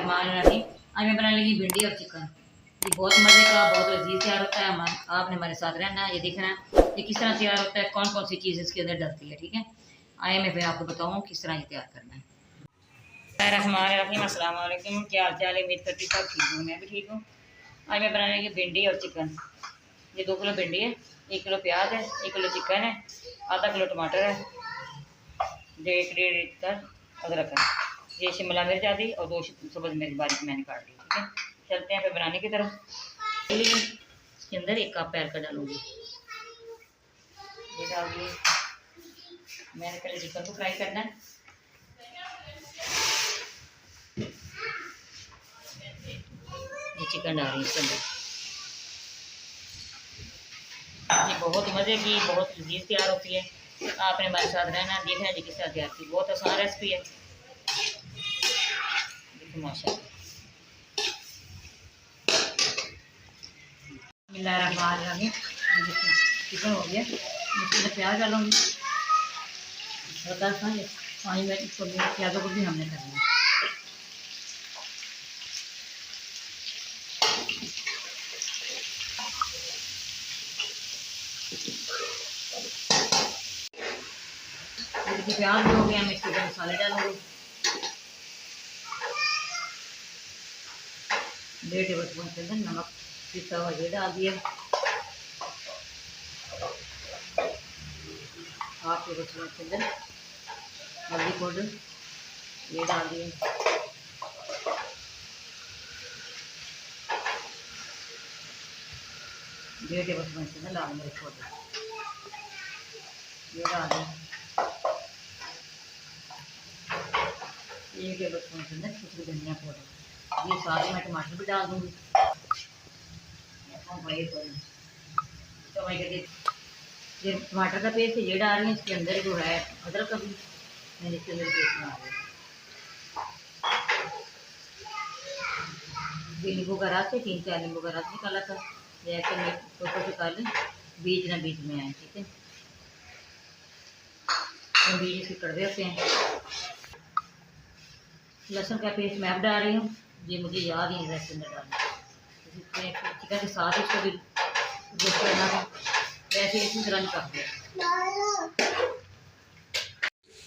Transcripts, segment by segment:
बिस्मिल्लाहिर्रहमानिर्रहीम। आज मैं बनाने लगी भिंडी और चिकन। ये बहुत मज़े का, बहुत लजीज तैयार होता है। आपने हमारे साथ रहना है, ये देखना है ये किस तरह तैयार होता है, कौन कौन सी चीज़ इसके अंदर डलती है। ठीक है, आए मैं फिर आपको बताऊँ किस तरह ये तैयार करना है। बिस्मिल्लाहिर्रहमानिर्रहीम। अस्सलाम वालेकुम, क्या हाल चाल है? उम्मीद करती सब ठीक हूँ, मैं भी ठीक हूँ। आज मैं बनाने लगी भिंडी और चिकन। ये 2 किलो भिंडी है, 1 किलो प्याज है, 1 किलो चिकन है, आधा किलो टमाटर है, 1.5 लीटर अदरक है, ये शिमला मिर्च आदि और 2 सब्ज़ मिर्च बारीक मैंने काट ली। ठीक है, चलते हैं फिर बनाने की तरफ। इसके अंदर 1 कप पैर का डालूंगी, ये डाल दिए। मैंने पहले चिकन को फ्राई करना है। ये चिकन डाल रही है इसके अंदर। ये बहुत मज़े की, बहुत लजीज तैयार होती है। आपने हमारे साथ रहना, देखना जी किस तरह तैयार की। बहुत आसान रेसिपी है, देखो माशाल्लाह। बिस्मिल्लाहिर्रहमानिर्रहीम। चिकन हो गया, इसमें प्याज डालूंगी। 10 5 मिनट इसको प्याज़ों को भी हमने करना है। प्याज भी हो गया, मैं इसके मसाले डालूंगी। 1.5 टेबल स्पून के अंदर नमक पिसा हुआ ये डाल दिया। 1/2 टेबल स्पून के अंदर हल्दी पाउडर ये डाल दिए। 1.5 टेबल स्पून के अंदर लाल मिर्च पाउडर ये डाल दें। 1 टेबल स्पून के अंदर कुछ धनिया पाउडर, ये सारे मैं टमाटर भी डाल दूँगी। ये टमाटर का पेस्ट ये डाल रही है, इसके अंदर जो है अदरक का भी मैंने इसके अंदर पेस्ट बना दिया। ये नींबू का रस है, 3-4 नींबू का रस निकाला था, जैसे मैं फोटो से कर लें, बीज ना बीच में आए। ठीक है, तो बीज इसके कड़वे होते हैं। लहसुन का पेस्ट मैं अब डाल रही हूँ, ये मुझे याद ही है इसके अंदर डालना। चिकन के साथ इसको भी रोस्ट करना है, वैसे इसी तरह नहीं कर दिया।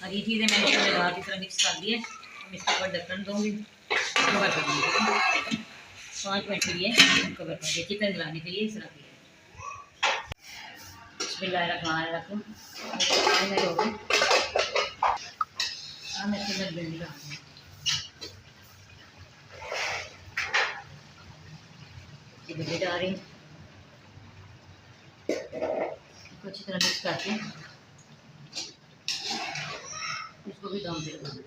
और ये चीज़ें मैंने इसके डाल की तरह मिक्स कर दी है। मैं इसके ऊपर ढक्कन दूँगी, कवर कर दूँगी 5 मिनट के लिए, कवर कर दिया चिकन गलाने के लिए। इस तरह की बिस्मिल्लाहिर्रहमानिर्रहीम। 5 मिनट हो गए। मैं इसके अंदर भिंडी डाल दूँगी, भिंडी डाल रही हूँ, अच्छी तरह मिक्स करके इसको भी दम पे लगाना।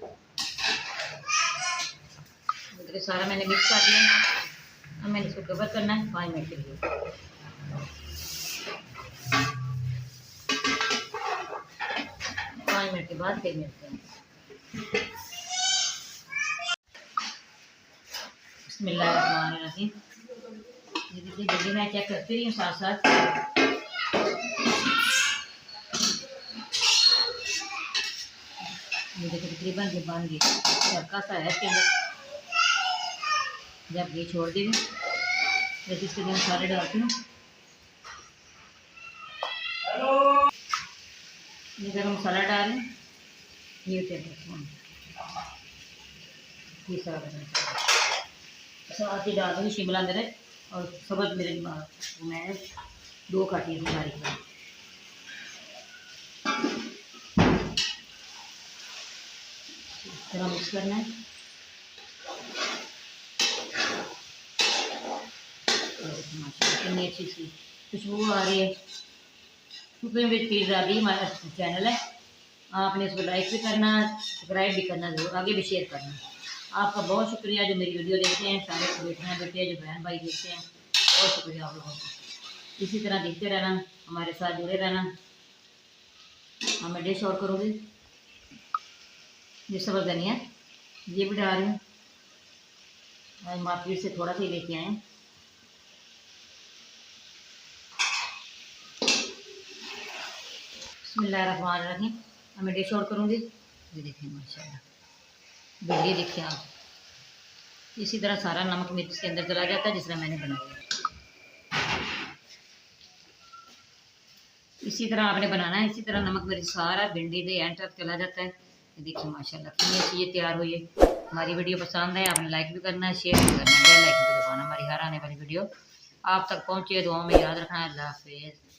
सारा मैंने मिक्स कर दिया। अब मैंने इसको कवर करना है 5 मिनट के लिए। 5 मिनट के बाद फिर मिलते हैं। बिस्मिल्लाहिर्रहमानिर्रहीम। ये देखिए जल्दी मैं चेक करती रही हूँ साथ साथ। ये देखिए तकरीबन ये बन गई, हल्का सा है इसके अंदर। जब ये छोड़ देंगे जैसे इसके अंदर मसाले डालती हूँ, ये गरम मसाला डालें, ये साथ ही डाल दूँगी शिमला मिर्च और सब्ज़ मिर्च मैं 2 काटी थी सारी का। थोड़ा मिक्स करना है। कितनी अच्छी सी खुशबू आ रही है। कुकिंग विद पिज़्ज़ा हमारा चैनल है, आपने इसको लाइक भी करना, सब्सक्राइब भी करना, जरूर आगे भी शेयर करना। आपका बहुत शुक्रिया जो मेरी वीडियो देखते हैं, सारे बेटियाँ बेटे जो बहन भाई देखते हैं, बहुत शुक्रिया आप लोगों को। इसी तरह देखते रहना, हमारे साथ जुड़े रहना। हाँ मैं डिश और करूँगी। ये सब्ज़ धनिया ये भी डाल रही हूँ, आज मार्केट से थोड़ा सा ही लेके आए हैं। बिस्मिल्लाहिर्रहमानिर्रहीम। अब मैं डिश और करूँगी। ये देखिए माशाल्लाह भिंडी देखिए आप, इसी तरह सारा नमक मिर्च इसके अंदर चला जाता है जिस तरह मैंने बनाया। इसी तरह आपने बनाना है, इसी तरह नमक मिर्च सारा भिंडी के एंड तक चला जाता है। ये देखिए माशाल्लाह कितनी अच्छी ये तैयार हुई है। हमारी वीडियो पसंद है आपने लाइक भी करना है, शेयर भी करना है, बेल आइकन भी दबाना, हमारी हर आने वाली वीडियो आप तक पहुँचे। दुआओं में याद रखना है। अल्लाह हाफिज़।